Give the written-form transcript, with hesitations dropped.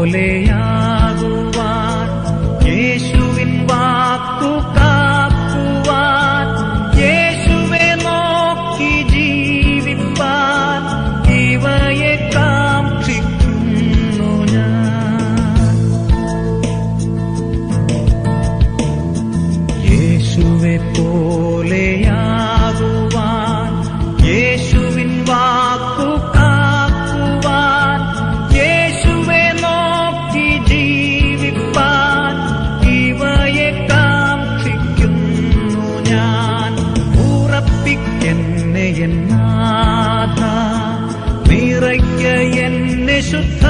പോലെയാകുവാൻ, യേശുവിൻ വാക്കു കാക്കുവാൻ, യേശുവെ നോക്കി ജീവിപ്പാൻ ഇവയെ കാക്ഷിക്കുന്നു ഞാൻ. യേശുവെ പോലെയാകുവാൻ, യേശുവിൻ വാക്കു കാക്കുവാൻ, യേശുവെ നോക്കി ജീവിപ്പാൻ ഇവയെ കാക്ഷിക്കുന്നു ഞാൻ. ഉറപ്പിക്കെന്നെ എന്നാഥ, നിറയ്ക്ക എന്നെ ശുദ്ധ